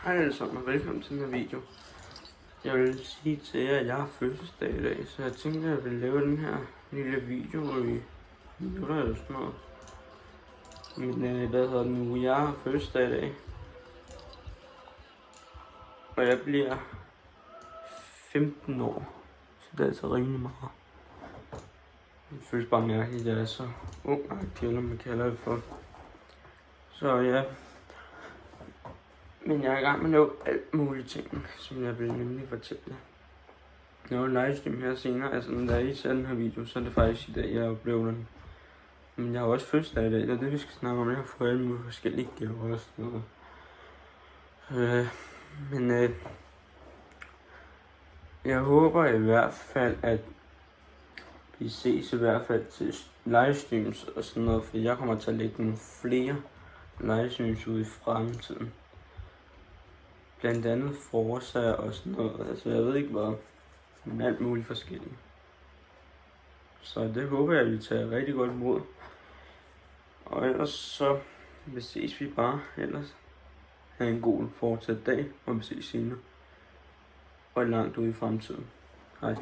Hej alle sammen og velkommen til den her video. Jeg vil sige til jer, at jeg har fødselsdag i dag, så jeg tænkte, at jeg vil lave den her lille video i minutter eller sådan noget. Men hvad hedder det nu? Jeg har fødselsdag i dag. Og jeg bliver 15 år, så det er altså rimelig meget. Det føles bare mærkeligt, at jeg er så ung, eller man kalder det for. Så ja. Men jeg er i gang med at lave alt mulige ting, som jeg vil nemlig fortælle. Jeg vil livestream her senere, altså når jeg ser den her video, så er det faktisk i dag, jeg oplever den. Men jeg har også fødselsdag i dag, det er det vi skal snakke om. Jeg har fået alle mulige forskellige gaver og sådan noget. Jeg håber i hvert fald, at vi ses i hvert fald til livestreams og sådan noget, for jeg kommer til at lægge nogle flere livestreams ud i fremtiden. Blandt andet Forza og sådan noget, altså jeg ved ikke hvad, men alt muligt forskelligt. Så det håber jeg, at vi tager rigtig godt imod. Og ellers så ses vi bare, ellers have en god fortsat dag, og vi ses senere. Og langt ude i fremtiden. Hej.